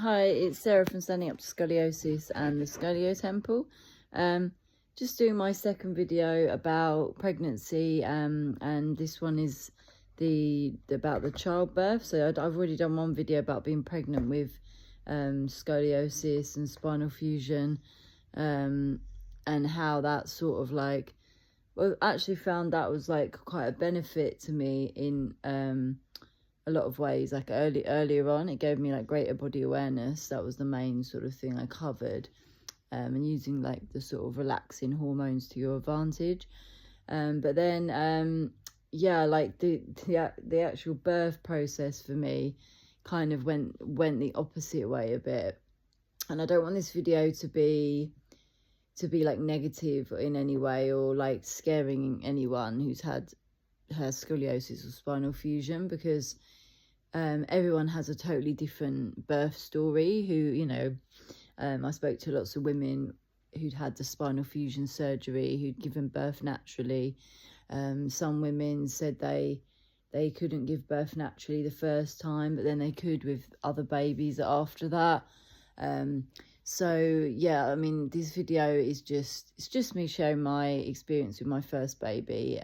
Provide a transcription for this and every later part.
Hi, it's Sarah from Standing Up to Scoliosis and the Scolio Temple. Just doing my second video about pregnancy, and this one is about the childbirth. So I've already done one video about being pregnant with scoliosis and spinal fusion, and how that sort of like, well, actually found that was like quite a benefit to me in a lot of ways. Like earlier on, it gave me like greater body awareness. That was the main sort of thing I covered, and using like the sort of relaxing hormones to your advantage. But then yeah, like the actual birth process for me kind of went the opposite way a bit. And I don't want this video to be like negative in any way, or like scaring anyone who's had scoliosis or spinal fusion, because everyone has a totally different birth story. I spoke to lots of women who'd had the spinal fusion surgery, who'd given birth naturally. Some women said they couldn't give birth naturally the first time, but then they could with other babies after that. So yeah, I mean, this video is just me sharing my experience with my first baby.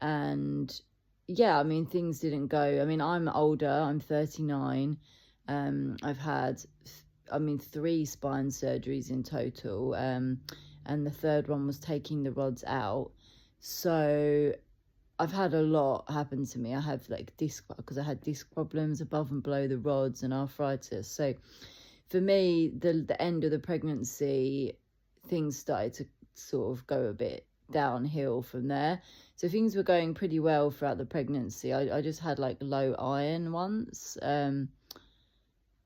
And yeah, I mean, things didn't go. I mean, I'm older, I'm 39. I've had 3 spine surgeries in total, and the third one was taking the rods out. So I've had a lot happen to me. I have like because I had disc problems above and below the rods and arthritis. So for me, the end of the pregnancy, things started to sort of go a bit downhill from there. So things were going pretty well throughout the pregnancy. I just had like low iron once, and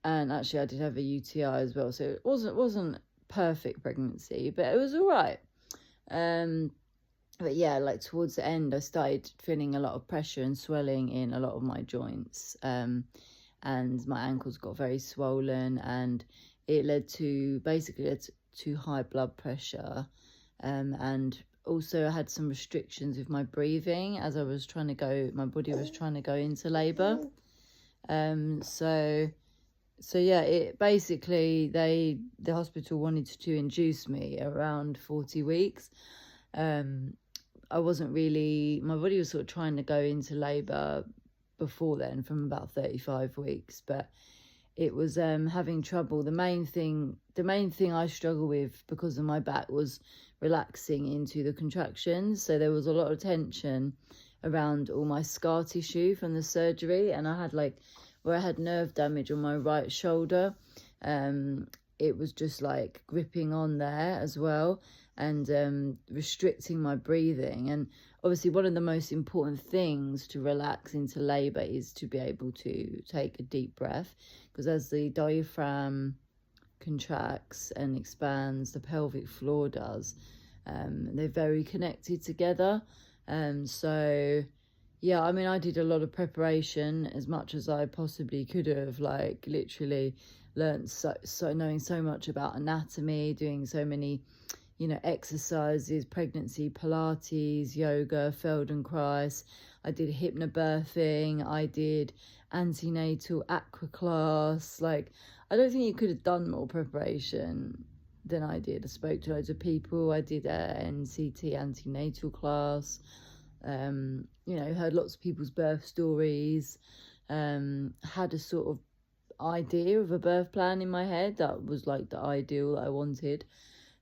actually I did have a UTI as well. So it wasn't perfect pregnancy, but it was all right. But yeah, like towards the end, I started feeling a lot of pressure and swelling in a lot of my joints, and my ankles got very swollen, and it led to high blood pressure, and also I had some restrictions with my breathing as my body was trying to go into labor. So yeah, it basically, the hospital wanted to induce me around 40 weeks. I wasn't really, my body was sort of trying to go into labor before then, from about 35 weeks, but it was having trouble. The main thing I struggled with because of my back was relaxing into the contractions. So there was a lot of tension around all my scar tissue from the surgery, and I had where I had nerve damage on my right shoulder, it was just like gripping on there as well, and restricting my breathing. And obviously one of the most important things to relax into labor is to be able to take a deep breath, because as the diaphragm contracts and expands, the pelvic floor does. They're very connected together. So yeah, I mean, I did a lot of preparation, as much as I possibly could have, like literally learned knowing so much about anatomy, doing so many exercises, pregnancy Pilates, yoga, Feldenkrais. I did hypnobirthing, I did antenatal aqua class. Like, I don't think you could have done more preparation than I did. I spoke to loads of people. I did an NCT antenatal class. Heard lots of people's birth stories. Had a sort of idea of a birth plan in my head that was like the ideal that I wanted.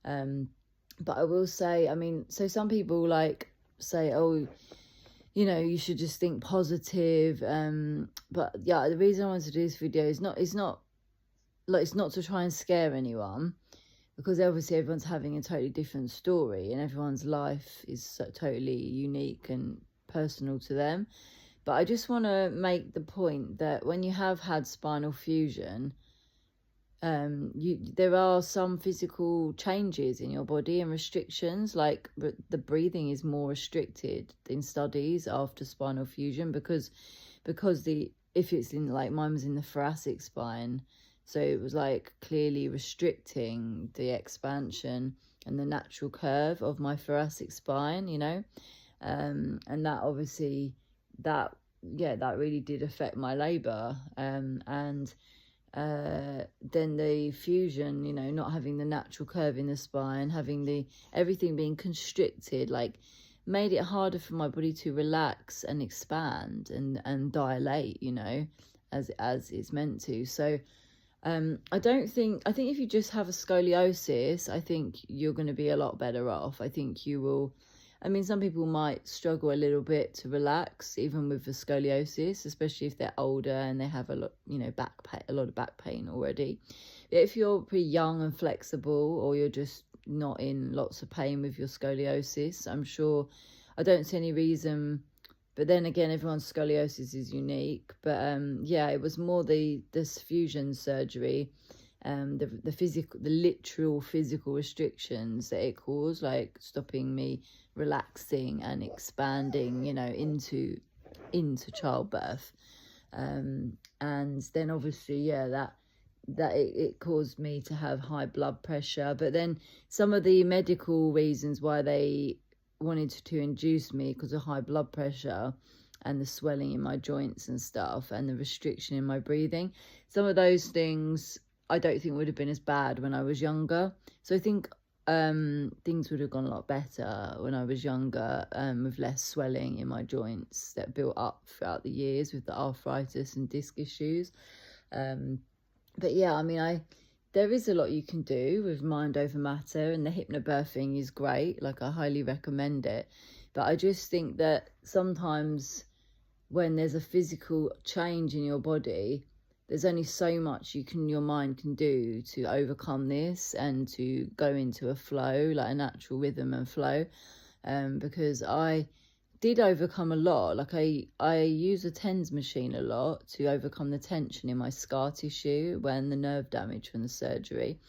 But I will say, I mean, so some people like say, oh, you should just think positive. But yeah, the reason I wanted to do this video is not to try and scare anyone, because obviously everyone's having a totally different story and everyone's life is totally unique and personal to them. But I just want to make the point that when you have had spinal fusion, there are some physical changes in your body and restrictions, like the breathing is more restricted in studies after spinal fusion, because if it's in, like, mine was in the thoracic spine, so it was like clearly restricting the expansion and the natural curve of my thoracic spine, and that obviously that really did affect my labor, and then the fusion, you know, not having the natural curve in the spine, having everything being constricted, like made it harder for my body to relax and expand and dilate, you know, as it's meant to. So I think if you just have a scoliosis, I think you're going to be a lot better off. I think you will. I mean, some people might struggle a little bit to relax, even with the scoliosis, especially if they're older and they have a lot, you know, a lot of back pain already. But if you're pretty young and flexible, or you're just not in lots of pain with your scoliosis, I'm sure, I don't see any reason. But then again, everyone's scoliosis is unique. But yeah, it was more this fusion surgery, the literal physical restrictions that it caused, like stopping me relaxing and expanding, you know, into childbirth. And then obviously, yeah, that it caused me to have high blood pressure. But then some of the medical reasons why they wanted to induce me, because of high blood pressure and the swelling in my joints and stuff, and the restriction in my breathing, some of those things I don't think would have been as bad when I was younger. So I think things would have gone a lot better when I was younger, with less swelling in my joints that built up throughout the years with the arthritis and disc issues. But yeah, I mean, there is a lot you can do with mind over matter, and the hypnobirthing is great. Like, I highly recommend it. But I just think that sometimes when there's a physical change in your body, there's only so much your mind can do to overcome this and to go into a flow, like a natural rhythm and flow. Because I did overcome a lot. Like, I use a TENS machine a lot to overcome the tension in my scar tissue when the nerve damage from the surgery.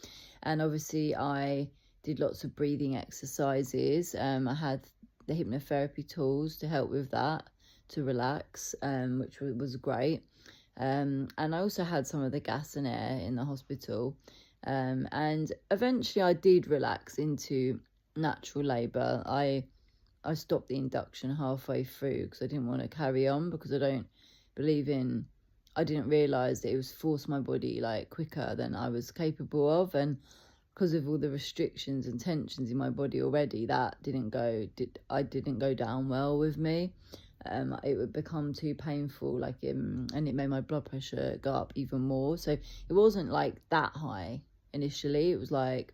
And obviously I did lots of breathing exercises. I had the hypnotherapy tools to help with that, to relax, which was great. And I also had some of the gas and air in the hospital. And eventually I did relax into natural labour. I stopped the induction halfway through because I didn't want to carry on, because I didn't realise that it was forced my body like quicker than I was capable of. And because of all the restrictions and tensions in my body already, I didn't go down well with me. It would become too painful, like, and it made my blood pressure go up even more. So it wasn't like that high initially. It was like,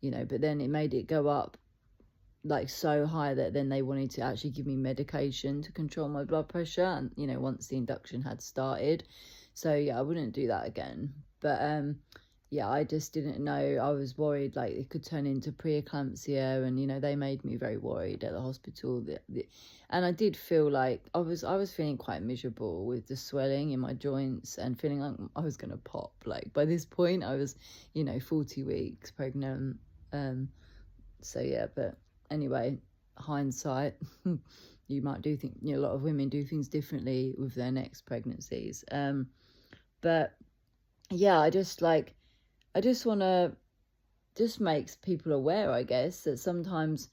you know, but then it made it go up like so high that then they wanted to actually give me medication to control my blood pressure, and, you know, once the induction had started. So yeah, I wouldn't do that again. But yeah, I just didn't know. I was worried like it could turn into preeclampsia, and, you know, they made me very worried at the hospital. And I did feel like I was feeling quite miserable with the swelling in my joints, and feeling like I was gonna pop. Like, by this point I was, you know, 40 weeks pregnant. So yeah, but anyway, hindsight, you might you know, a lot of women do things differently with their next pregnancies. But yeah, I just want to just makes people aware, I guess, that sometimes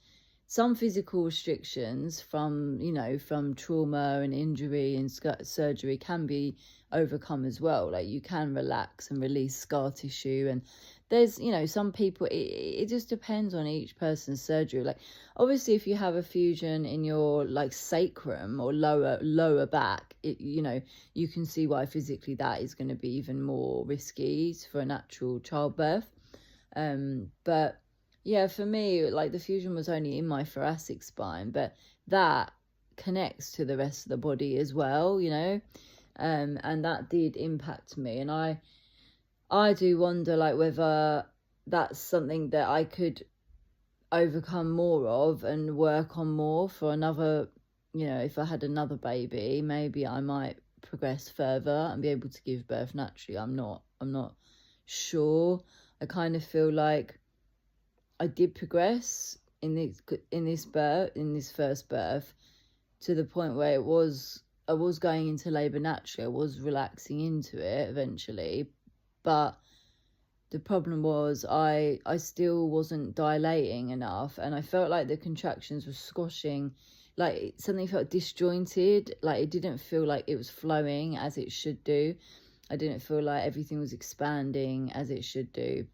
some physical restrictions from, you know, from trauma and injury and surgery can be overcome as well. Like, you can relax and release scar tissue, and there's, you know, some people, it just depends on each person's surgery. Like, obviously if you have a fusion in your like sacrum or lower back, you know, you can see why physically that is going to be even more risky for a natural childbirth. But yeah, for me, like, the fusion was only in my thoracic spine, but that connects to the rest of the body as well, you know. And that did impact me, and I do wonder, like, whether that's something that I could overcome more of and work on more for another, you know, if I had another baby, maybe I might progress further and be able to give birth naturally. I'm not sure. I kind of feel like I did progress in this first birth, to the point where I was going into labour naturally. I was relaxing into it eventually, but the problem was I still wasn't dilating enough, and I felt like the contractions were squashing, like something felt disjointed, like it didn't feel like it was flowing as it should do. I didn't feel like everything was expanding as it should do.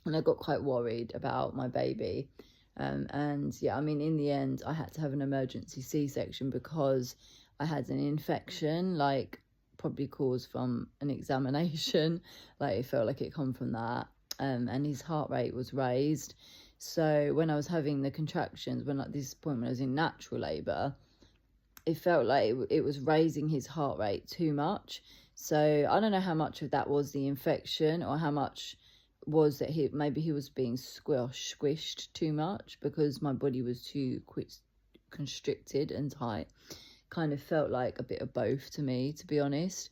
And I got quite worried about my baby. And yeah, I mean, in the end, I had to have an emergency C-section because I had an infection, like probably caused from an examination. Like it felt like it come from that. And his heart rate was raised. So when I was having the contractions, when at this point when I was in natural labour, it felt like it was raising his heart rate too much. So I don't know how much of that was the infection or how much was that maybe he was being squished too much because my body was too constricted and tight. Kind of felt like a bit of both to me, to be honest.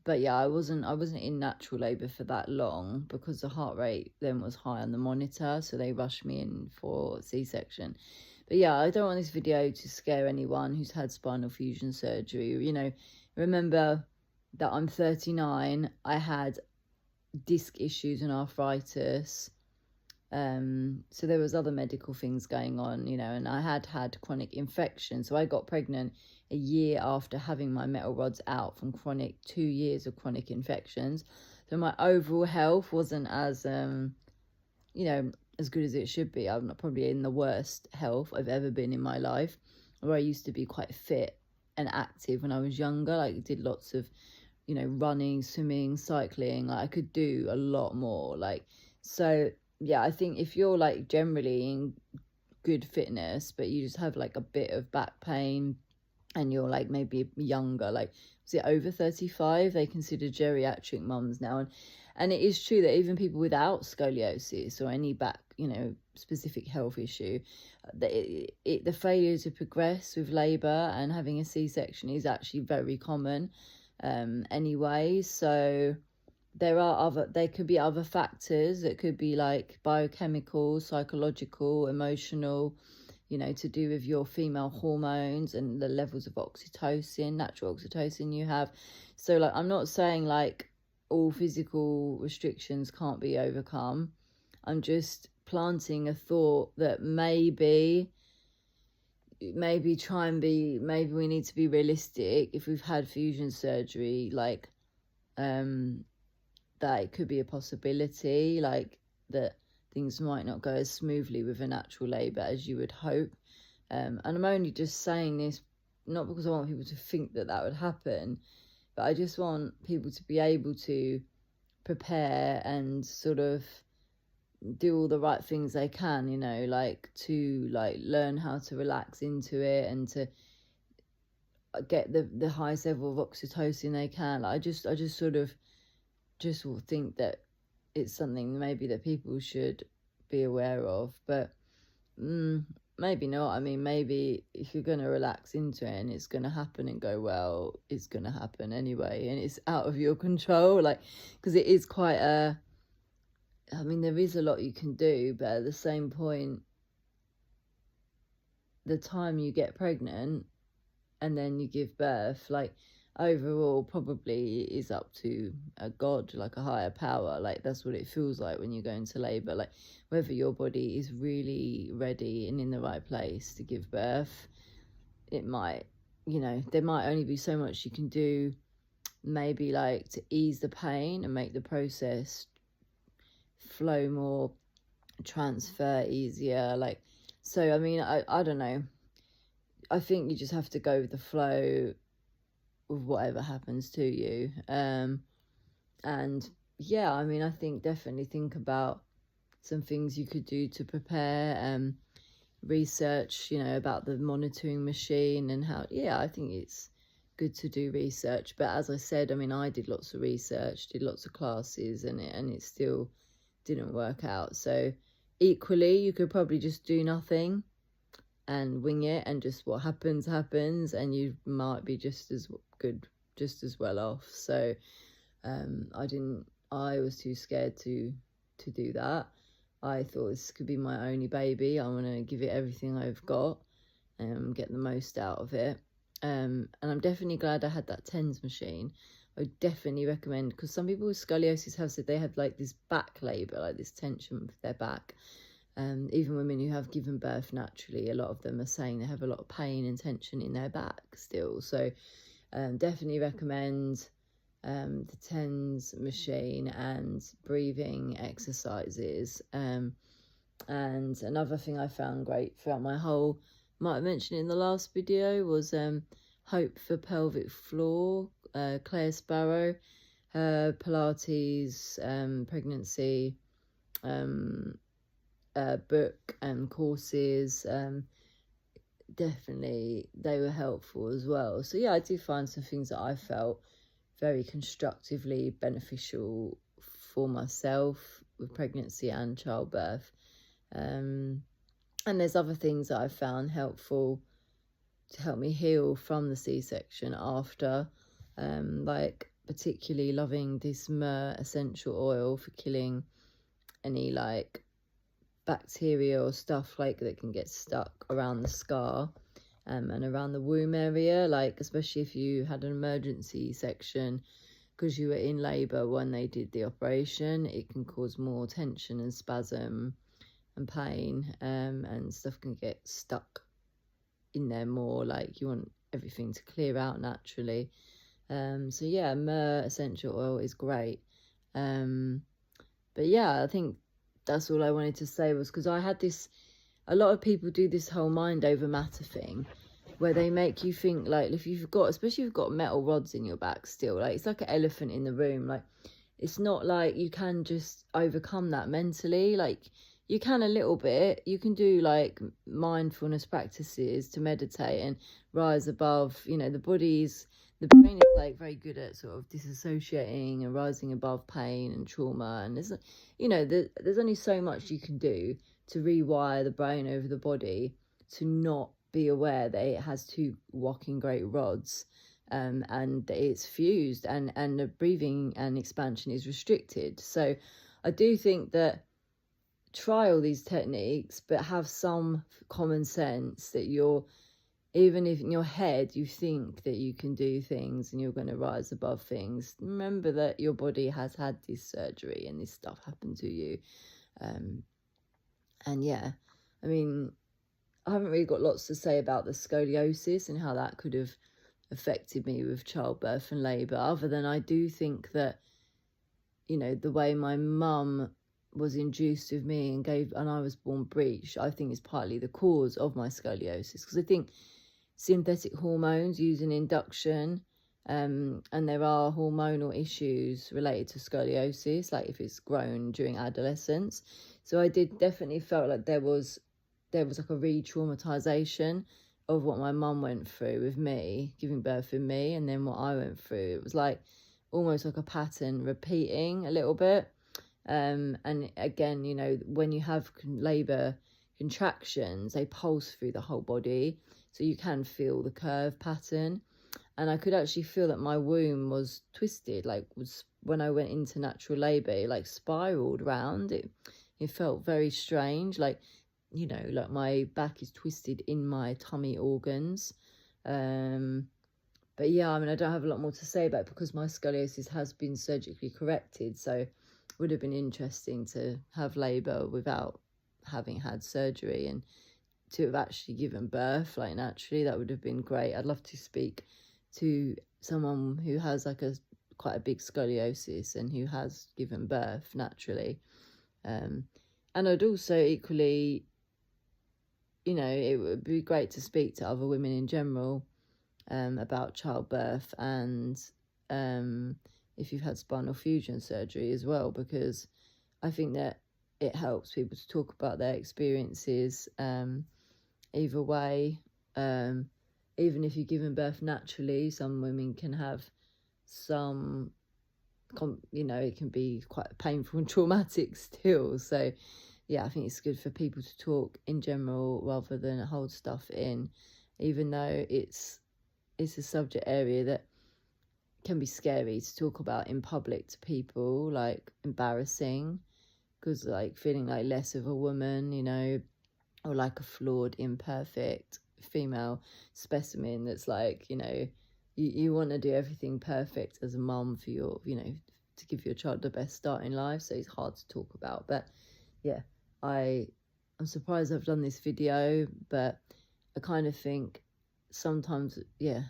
But yeah, I wasn't in natural labour for that long because the heart rate then was high on the monitor, so they rushed me in for C-section. But yeah, I don't want this video to scare anyone who's had spinal fusion surgery. You know, remember that I'm 39. I had disc issues and arthritis. So there was other medical things going on, you know, and I had chronic infection. So I got pregnant a year after having my metal rods out from 2 years of chronic infections. So my overall health wasn't as, you know, as good as it should be. I'm not probably in the worst health I've ever been in my life, where I used to be quite fit and active when I was younger. Like did lots of, you know, running, swimming, cycling. Like I could do a lot more. Like, so yeah, I think if you're like generally in good fitness, but you just have like a bit of back pain and you're like maybe younger, like was it over 35? They consider geriatric mums now. And it is true that even people without scoliosis or any back, you know, specific health issue, the failure to progress with labour and having a C-section is actually very common anyway. So there could be other factors. It could be like biochemical, psychological, emotional, you know, to do with your female hormones and the levels of oxytocin, natural oxytocin you have. So like, I'm not saying like all physical restrictions can't be overcome. I'm just planting a thought that maybe we need to be realistic if we've had fusion surgery, like that it could be a possibility, like that things might not go as smoothly with a natural labour as you would hope. And I'm only just saying this not because I want people to think that would happen, but I just want people to be able to prepare and sort of do all the right things they can, you know, like to like learn how to relax into it and to get the highest level of oxytocin they can. Like I just sort of just will think that it's something maybe that people should be aware of, but maybe not. I mean, maybe if you're going to relax into it and it's going to happen and go well, it's going to happen anyway, and it's out of your control, like, because it is quite I mean, there is a lot you can do, but at the same point, the time you get pregnant and then you give birth, like, overall probably is up to a god, like a higher power. Like that's what it feels like when you go into labor, like whether your body is really ready and in the right place to give birth. It might, you know, there might only be so much you can do, maybe like to ease the pain and make the process flow more, transfer easier, like. So I mean, I don't know, I think you just have to go with the flow with whatever happens to you. And yeah, I mean, I think definitely think about some things you could do to prepare, research, you know, about the monitoring machine and how, yeah, I think it's good to do research. But as I said, I mean, I did lots of research, did lots of classes, and it still didn't work out. So equally, you could probably just do nothing and wing it, and just what happens, and you might be just as good, just as well off. So I was too scared to do that. I thought this could be my only baby. I want to give it everything I've got and get the most out of it. And I'm definitely glad I had that TENS machine. I would definitely recommend, because some people with scoliosis have said they have like this back labour, like this tension with their back. Even women who have given birth naturally, a lot of them are saying they have a lot of pain and tension in their back still. So definitely recommend the TENS machine and breathing exercises. And another thing I found great throughout my whole, might have mentioned in the last video, was Hope for Pelvic Floor, Claire Sparrow, her Pilates pregnancy book and courses. Definitely they were helpful as well. So yeah, I do find some things that I felt very constructively beneficial for myself with pregnancy and childbirth. And there's other things that I found helpful to help me heal from the C-section after, like particularly loving this myrrh essential oil for killing any like bacteria or stuff like that can get stuck around the scar and around the womb area, like especially if you had an emergency section because you were in labour when they did the operation. It can cause more tension and spasm and pain, and stuff can get stuck in there more. Like you want everything to clear out naturally. So yeah, myrrh essential oil is great. But yeah, I think that's all I wanted to say, was because I had this, a lot of people do this whole mind over matter thing where they make you think like, if you've got, especially if you've got metal rods in your back still, like it's like an elephant in the room. Like it's not like you can just overcome that mentally. Like you can a little bit, you can do like mindfulness practices to meditate and rise above, you know, the brain is like very good at sort of disassociating and rising above pain and trauma. And there's, you know, there's only so much you can do to rewire the brain over the body to not be aware that it has two walking great rods, and that it's fused and the breathing and expansion is restricted. So I do think that try all these techniques, but have some common sense that you're, even if in your head you think that you can do things and you're going to rise above things, remember that your body has had this surgery and this stuff happened to you. And yeah, I mean, I haven't really got lots to say about the scoliosis and how that could have affected me with childbirth and labour, other than I do think that, you know, the way my mum was induced with me and I was born breech, I think is partly the cause of my scoliosis, because I think synthetic hormones using induction, and there are hormonal issues related to scoliosis, like if it's grown during adolescence. So I did definitely felt like there was like a re-traumatization of what my mum went through with me, giving birth with me, and then what I went through. It was like almost like a pattern repeating a little bit. And again, you know, when you have labour contractions, they pulse through the whole body, so you can feel the curve pattern. And I could actually feel that my womb was twisted, like was when I went into natural labour, it like spiraled round. It felt very strange, like, you know, like my back is twisted in my tummy organs. But yeah, I mean, I don't have a lot more to say about it because my scoliosis has been surgically corrected, so it would have been interesting to have labour without having had surgery and to have actually given birth like naturally. That would have been great. I'd love to speak to someone who has like quite a big scoliosis and who has given birth naturally. And I'd also equally, you know, it would be great to speak to other women in general about childbirth and if you've had spinal fusion surgery as well, because I think that it helps people to talk about their experiences either way. Even if you're giving birth naturally, some women can have some, you know, it can be quite painful and traumatic still. So yeah, I think it's good for people to talk in general rather than hold stuff in, even though it's a subject area that can be scary to talk about in public to people, like embarrassing, because like feeling like less of a woman, you know, or like a flawed, imperfect female specimen that's like, you know, you want to do everything perfect as a mum for your, you know, to give your child the best start in life. So it's hard to talk about. But yeah, I'm surprised I've done this video, but I kind of think sometimes, yeah,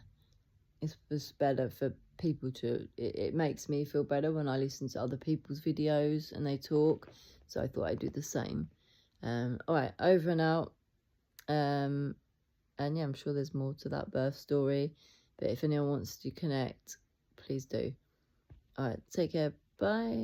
it's just better for people to, it makes me feel better when I listen to other people's videos and they talk. So I thought I'd do the same. All right, over and out. And yeah, I'm sure there's more to that birth story. But if anyone wants to connect, please do. All right, take care. Bye.